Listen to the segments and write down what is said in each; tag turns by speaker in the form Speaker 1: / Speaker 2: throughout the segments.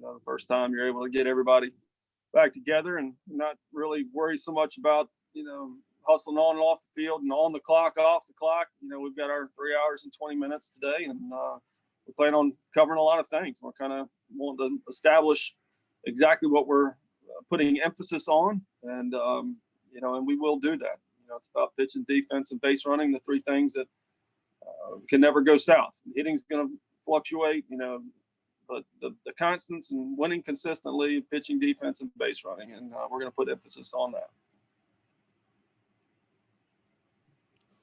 Speaker 1: The first time you're able to get everybody back together and not really worry so much about, hustling on and off the field and on the clock, off the clock. We've got our 3 hours and 20 minutes today, and we plan on covering a lot of things. We're kind of wanting to establish exactly what we're putting emphasis on, and and we will do that. It's about pitching, defense, and base running, the three things that can never go south. Hitting's going to fluctuate, but the constants and winning consistently, pitching, defense, and base running, and we're going to put emphasis on that.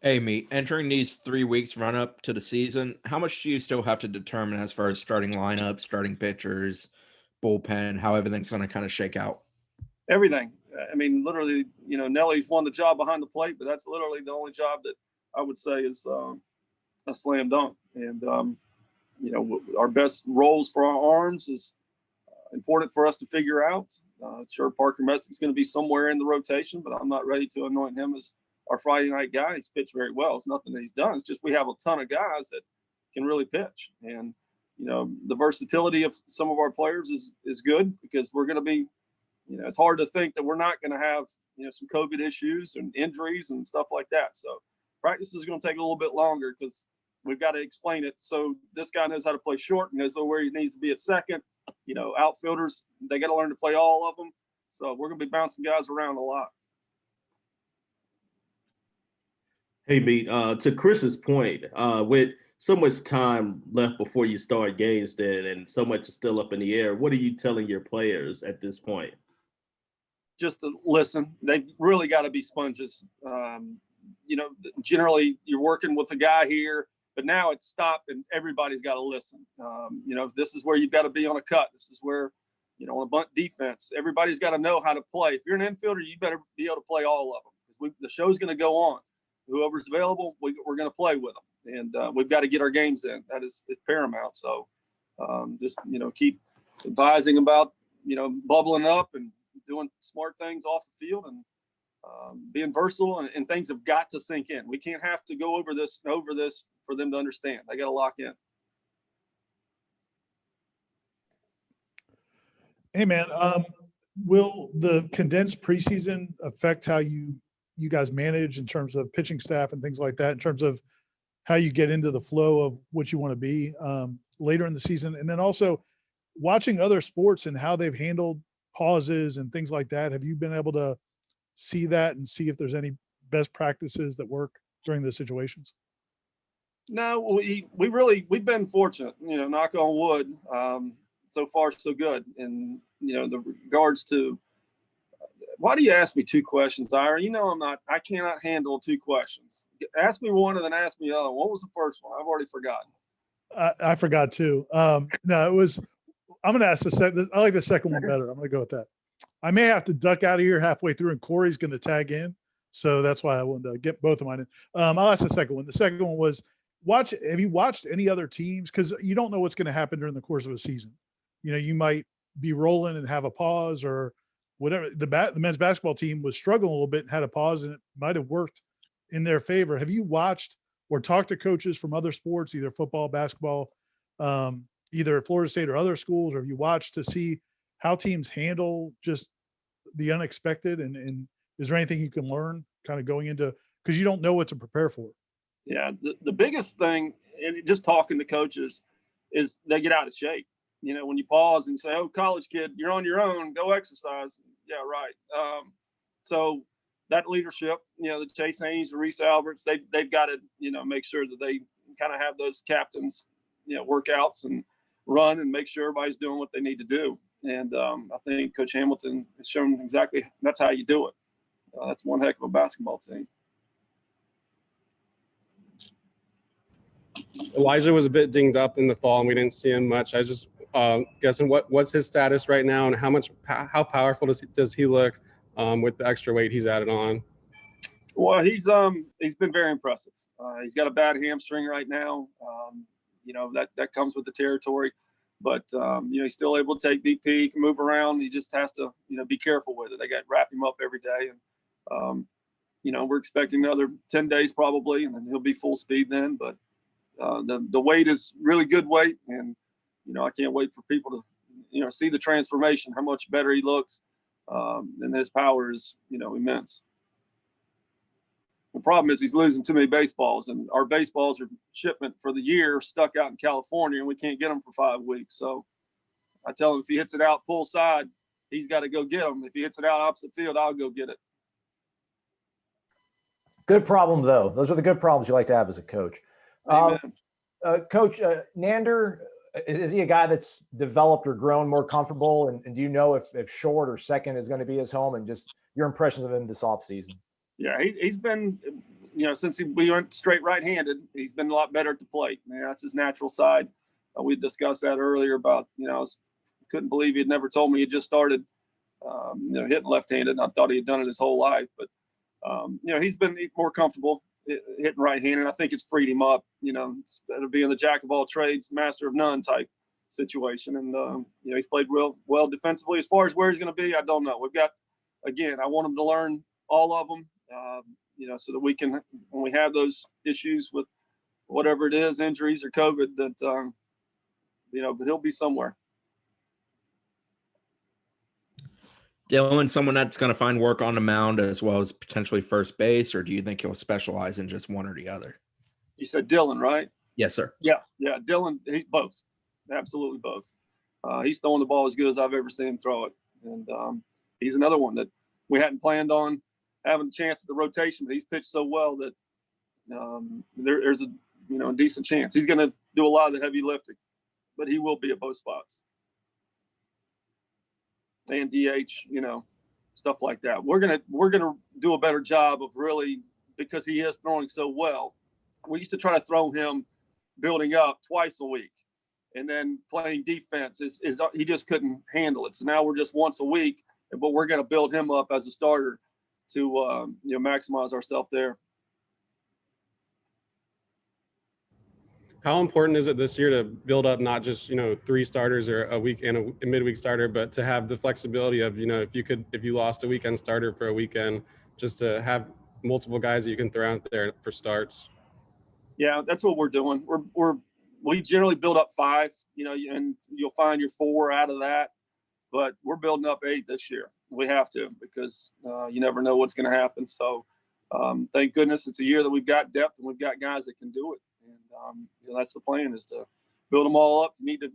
Speaker 2: Hey, Meat, entering these 3 weeks run up to the season, how much do you still have to determine as far as starting lineup, starting pitchers, bullpen, how everything's going to kind of shake out?
Speaker 1: Everything. I mean, literally, Nelly's won the job behind the plate, but that's literally the only job that I would say is a slam dunk. And, our best roles for our arms is important for us to figure out. Sure, Parker Messick's going to be somewhere in the rotation, but I'm not ready to anoint him as our Friday night guy. He's pitched very well. It's nothing that he's done. It's just we have a ton of guys that can really pitch. And, the versatility of some of our players is good because we're going to be, it's hard to think that we're not going to have, some COVID issues and injuries and stuff like that. So practice is going to take a little bit longer because we've got to explain it. So this guy knows how to play short and knows where he needs to be at second. Outfielders, they got to learn to play all of them. So we're going to be bouncing guys around a lot.
Speaker 3: Hey, Meat, to Chris's point, with so much time left before you start games then and so much is still up in the air, what are you telling your players at this point?
Speaker 1: Just to listen. They really got to be sponges. Generally you're working with a guy here, but now it's stopped and everybody's got to listen. This is where you've got to be on a cut. This is where, on a bunt defense, everybody's got to know how to play. If you're an infielder, you better be able to play all of them because the show's going to go on. Whoever's available, we're going to play with them. And we've got to get our games in. That is paramount. So just, keep advising about, bubbling up and doing smart things off the field and being versatile and things have got to sink in. We can't have to go over this for them to understand. They got to lock in.
Speaker 4: Hey, man, will the condensed preseason affect how you guys manage in terms of pitching staff and things like that, in terms of how you get into the flow of what you want to be later in the season? And then also watching other sports and how they've handled pauses and things like that. Have you been able to see that and see if there's any best practices that work during those situations?
Speaker 1: No, we've been fortunate, knock on wood. So far so good. And, the regards to, why do you ask me two questions, Ira? I cannot handle two questions. Ask me one and then ask me the other. What was the first one? I've already forgotten.
Speaker 4: I forgot too. No, it was, I'm going to ask the second. I like the second one better. I'm going to go with that. I may have to duck out of here halfway through and Corey's going to tag in. So that's why I wanted to get both of mine in. I'll ask the second one. The second one was have you watched any other teams? Cause you don't know what's going to happen during the course of a season. You might be rolling and have a pause or whatever. The men's basketball team was struggling a little bit and had a pause and it might've worked in their favor. Have you watched or talked to coaches from other sports, either football, basketball, either at Florida State or other schools, or have you watched to see how teams handle just the unexpected? And is there anything you can learn kind of going into, because you don't know what to prepare for?
Speaker 1: Yeah, the biggest thing, and just talking to coaches, is they get out of shape. When you pause and say, "Oh, college kid, you're on your own, go exercise." Yeah, right. So that leadership, the Chase Haynes, the Reese Alberts, they've got to, make sure that they kind of have those captains, workouts and run and make sure everybody's doing what they need to do. And I think Coach Hamilton has shown exactly that's how you do it. That's one heck of a basketball team.
Speaker 5: Elijah was a bit dinged up in the fall and we didn't see him much. I just guessing what's his status right now and how powerful does he look with the extra weight he's added on?
Speaker 1: Well, he's been very impressive. He's got a bad hamstring right now. That comes with the territory, but he's still able to take BP, he can move around. He just has to be careful with it. They got to wrap him up every day, and we're expecting another 10 days probably, and then he'll be full speed then. But the weight is really good weight, and I can't wait for people to see the transformation, how much better he looks, and his power is, immense. The problem is he's losing too many baseballs, and our baseballs are shipment for the year stuck out in California, and we can't get them for 5 weeks. So I tell him if he hits it out full side, he's got to go get them. If he hits it out opposite field, I'll go get it.
Speaker 6: Good problem, though. Those are the good problems you like to have as a coach.
Speaker 1: Amen.
Speaker 6: Coach, Nander, is he a guy that's developed or grown more comfortable? And do you know if short or second is going to be his home, and just your impressions of him this offseason?
Speaker 1: Yeah, he's been, since we went straight right-handed, he's been a lot better at the plate. That's his natural side. We discussed that earlier about, couldn't believe he had never told me he just started, hitting left-handed. I thought he had done it his whole life. But, he's been more comfortable hitting right-handed. I think it's freed him up, instead of being the jack of all trades, master of none type situation. And, he's played real well defensively. As far as where he's going to be, I don't know. We've got, again, I want him to learn all of them, so that we can, when we have those issues with whatever it is, injuries or COVID, that, but he'll be somewhere.
Speaker 2: Dylan, someone that's going to find work on the mound as well as potentially first base, or do you think he'll specialize in just one or the other?
Speaker 1: You said Dylan, right?
Speaker 2: Yes, sir.
Speaker 1: Yeah. Dylan, he's both. Absolutely both. He's throwing the ball as good as I've ever seen him throw it. And he's another one that we hadn't planned on having a chance at the rotation, but he's pitched so well that there's a decent chance. He's going to do a lot of the heavy lifting, but he will be at both spots. And DH, stuff like that. We're gonna do a better job of really, because he is throwing so well. We used to try to throw him building up twice a week, and then playing defense is he just couldn't handle it. So now we're just once a week, but we're gonna build him up as a starter to maximize ourselves there.
Speaker 5: How important is it this year to build up not just 3 starters or a week and a midweek starter, but to have the flexibility of if you lost a weekend starter for a weekend, just to have multiple guys that you can throw out there for starts?
Speaker 1: Yeah, that's what we're doing. We generally build up 5, and you'll find your 4 out of that, but we're building up 8 this year. We have to, because you never know what's going to happen. So thank goodness it's a year that we've got depth and we've got guys that can do it. And that's the plan, is to build them all up. You need to,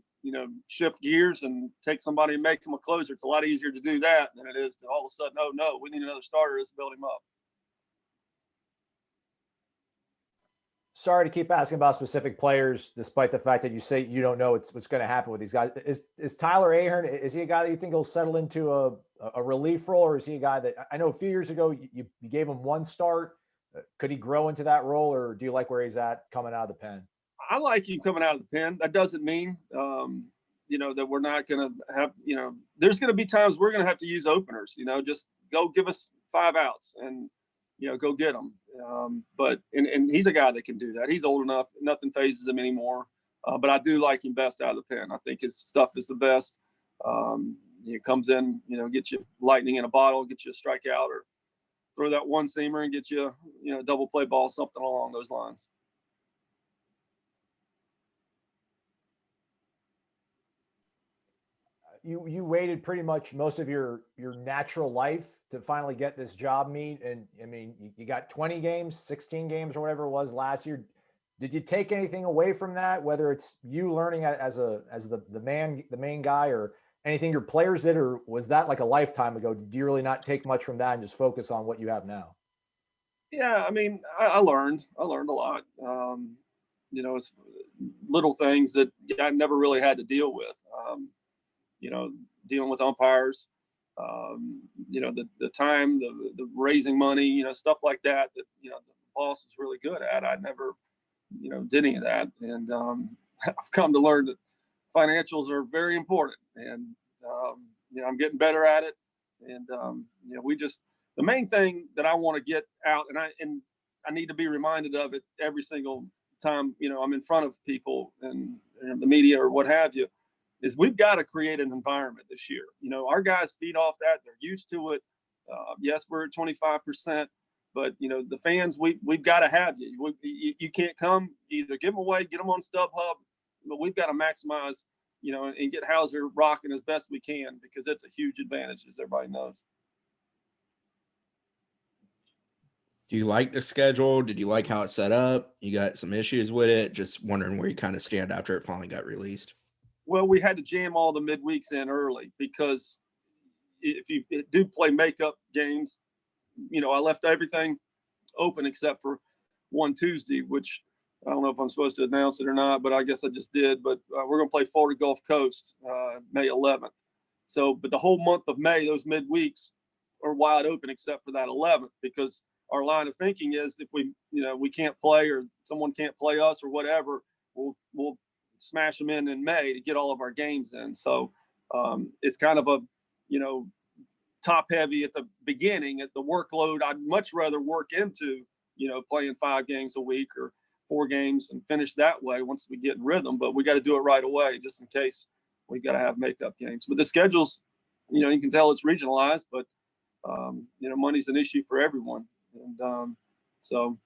Speaker 1: shift gears and take somebody and make them a closer. It's a lot easier to do that than it is to all of a sudden, oh no, we need another starter. Let's build him up.
Speaker 6: Sorry to keep asking about specific players, despite the fact that you say you don't know what's going to happen with these guys. Is Tyler Ahern, is he a guy that you think will settle into a relief role, or is he a guy that, I know a few years ago you gave him 1 start? Could he grow into that role, or do you like where he's at coming out of the pen?
Speaker 1: I like him coming out of the pen. That doesn't mean, that we're not going to have, there's going to be times we're going to have to use openers, just go give us 5 outs and, go get them. But he's a guy that can do that. He's old enough. Nothing phases him anymore. But I do like him best out of the pen. I think his stuff is the best. He comes in, get you lightning in a bottle, get you a strikeout, or throw that 1-seamer and get you, double play ball, something along those lines.
Speaker 6: You waited pretty much most of your natural life to finally get this job meet. And I mean, you got 20 games, 16 games or whatever it was last year. Did you take anything away from that, whether it's you learning as the main guy, or anything your players did, or was that like a lifetime ago? Did you really not take much from that and just focus on what you have now?
Speaker 1: Yeah, I mean, I learned a lot. It's little things that I never really had to deal with. Dealing with umpires, the time, the raising money, stuff like that, the boss is really good at. I never, did any of that. And I've come to learn that financials are very important. And, I'm getting better at it. And, the main thing that I want to get out, and I need to be reminded of it every single time, I'm in front of people and the media or what have you, is we've got to create an environment this year. Our guys feed off that. They're used to it. Yes, we're at 25%, but the fans, we've got to have you. You can't come, either give them away, get them on StubHub, but we've got to maximize you know, and get Hauser rocking as best we can, because it's a huge advantage, as everybody knows.
Speaker 2: Do you like the schedule? Did you like how it's set up? You got some issues with it? Just wondering where you kind of stand after it finally got released.
Speaker 1: Well, we had to jam all the midweeks in early, because if you do play makeup games, you know, I left everything open except for one Tuesday, which I don't know if I'm supposed to announce it or not, but I guess I just did. But we're going to play Florida Gulf Coast May 11th. So, but the whole month of May, those midweeks are wide open except for that 11th, because our line of thinking is if we, you know, we can't play or someone can't play us or whatever, we'll smash them in May to get all of our games in. So it's kind of a, you know, top heavy at the beginning at the workload. I'd much rather work into, you know, playing 5 games a week or 4 games and finish that way once we get in rhythm. But we got to do it right away, just in case we got to have makeup games. But the schedules, you know, you can tell it's regionalized, but you know, money's an issue for everyone. And so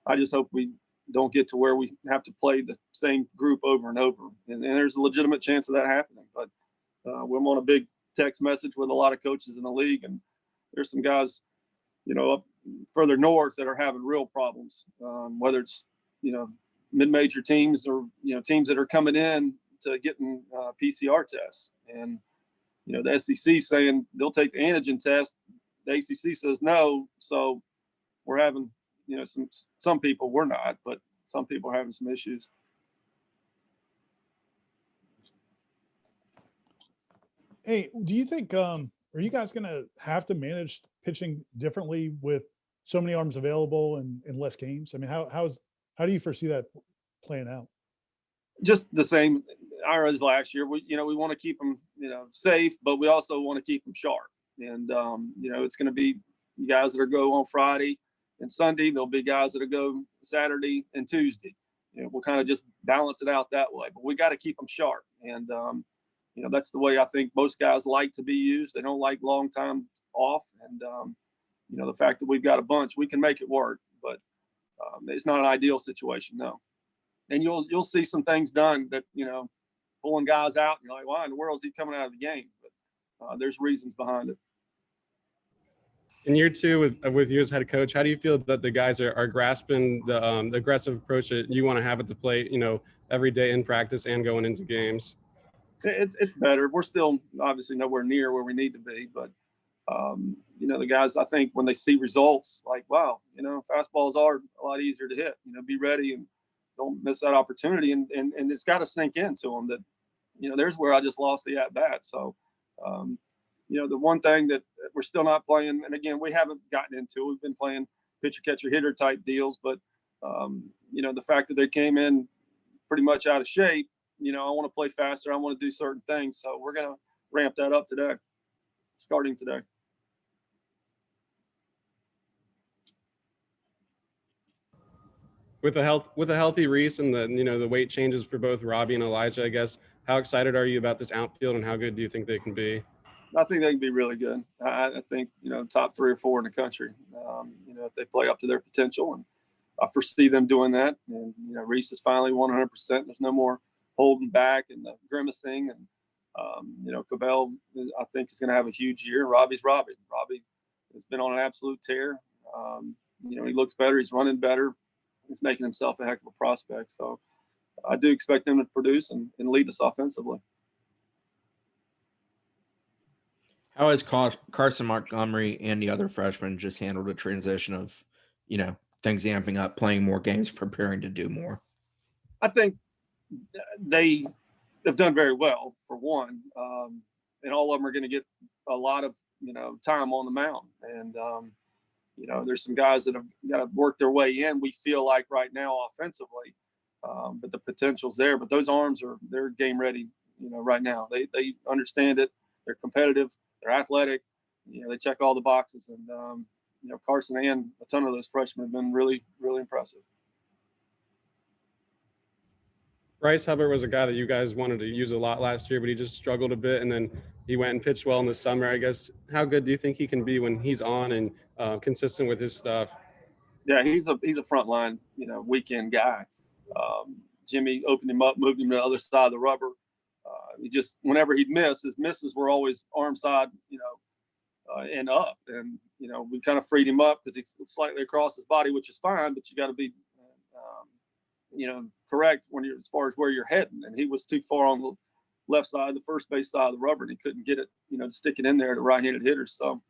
Speaker 1: I just hope we don't get to where we have to play the same group over and over. And there's a legitimate chance of that happening. But we're on a big text message with a lot of coaches in the league, and there's some guys, you know, up further north that are having real problems, whether it's, you know, mid-major teams or, you know, teams that are coming in to getting PCR tests. And, you know, the SEC saying they'll take the antigen test. The ACC says no. So we're having, you know, some people, we're not, but some people are having some issues.
Speaker 4: Hey, do you think, are you guys going to have to manage pitching differently with so many arms available and less games? I mean, how do you foresee that playing out?
Speaker 1: Just the same as last year. We want to keep them, you know, safe, but we also want to keep them sharp. And, you know, it's going to be guys that are go on Friday and Sunday. There'll be guys that are go Saturday and Tuesday. You know, we'll kind of just balance it out that way, but we got to keep them sharp. And, you know, that's the way I think most guys like to be used. They don't like long time off. And, you know, the fact that we've got a bunch, we can make it work, but it's not an ideal situation, no. And you'll see some things done that, you know, pulling guys out, and you're like, why in the world is he coming out of the game? But there's reasons behind it.
Speaker 5: In year 2 with you as head coach, how do you feel that the guys are grasping the aggressive approach that you want to have at the plate, you know, every day in practice and going into games?
Speaker 1: It's better. We're still obviously nowhere near where we need to be, but you know, the guys, I think when they see results, like, wow, you know, fastballs are a lot easier to hit. You know, be ready and don't miss that opportunity. And it's got to sink into them that, you know, there's where I just lost the at bat. So, you know, the one thing that we're still not playing, and again, we haven't gotten into, we've been playing pitcher, catcher, hitter type deals, but you know, the fact that they came in pretty much out of shape, you know, I want to play faster. I want to do certain things. So we're going to ramp that up today, starting today.
Speaker 5: With a healthy Reese and the, you know, the weight changes for both Robbie and Elijah, I guess, how excited are you about this outfield and how good do you think they can be?
Speaker 1: I think they can be really good. I think, you know, top 3 or 4 in the country, you know, if they play up to their potential, and I foresee them doing that. And, you know, Reese is finally 100%. There's no more holding back and grimacing. And, you know, Cabell, I think, is going to have a huge year. Robbie's Robbie. Robbie has been on an absolute tear. You know, he looks better. He's running better. He's making himself a heck of a prospect. So I do expect him to produce and lead us offensively.
Speaker 2: How has Carson Montgomery and the other freshmen just handled the transition of, you know, things amping up, playing more games, preparing to do more?
Speaker 1: I think they have done very well, for one, and all of them are going to get a lot of, you know, time on the mound. And you know, there's some guys that have got to work their way in, we feel like right now offensively, but the potential's there. But those arms they're game ready, you know, right now. They understand it. They're competitive. They're athletic. You know, they check all the boxes. And you know, Carson and a ton of those freshmen have been really, really impressive.
Speaker 5: Bryce Hubbard was a guy that you guys wanted to use a lot last year, but he just struggled a bit, and then he went and pitched well in the summer. I guess, how good do you think he can be when he's on and consistent with his stuff?
Speaker 1: Yeah, he's a frontline, you know, weekend guy. Jimmy opened him up, moved him to the other side of the rubber. he just, whenever he'd miss, his misses were always arm side, and up. And, we kind of freed him up because he's slightly across his body, which is fine, but you got to be, correct when you're, as far as where you're heading. And he was too far on the left side, the first base side of the rubber, and he couldn't get it, to stick it in there to right-handed hitters. So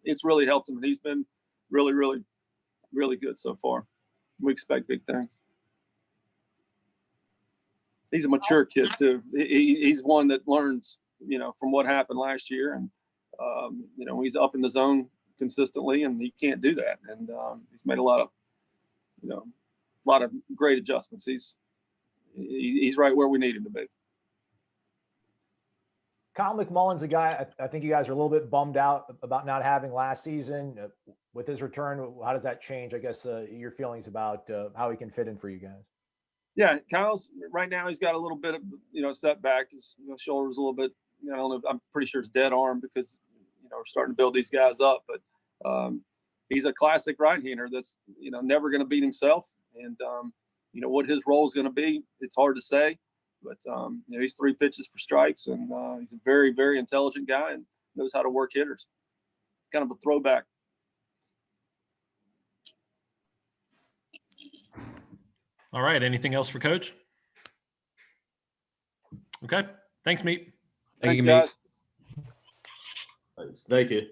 Speaker 1: it's really helped him. And he's been really, really, really good so far. We expect big things. He's a mature kid too. He's one that learns, from what happened last year. And, he's up in the zone consistently, and he can't do that. And he's made a lot of great adjustments. He's right where we need him to be.
Speaker 6: Kyle McMullen's a guy I think you guys are a little bit bummed out about not having last season. With his return, how does that change, I guess, your feelings about how he can fit in for you guys?
Speaker 1: Yeah, Kyle's right now, he's got a little bit of, setback. His shoulder's a little bit, I don't know, I'm pretty sure it's dead arm because, we're starting to build these guys up. But he's a classic right-hander that's, never going to beat himself. And, what his role is going to be, it's hard to say. But, he's 3 pitches for strikes, and he's a very, very intelligent guy and knows how to work hitters. Kind of a throwback.
Speaker 7: All right. Anything else for Coach? Okay. Thanks, Meat.
Speaker 2: Thank
Speaker 1: Thanks,
Speaker 2: you,
Speaker 1: guys.
Speaker 2: Meat.
Speaker 3: Thank you.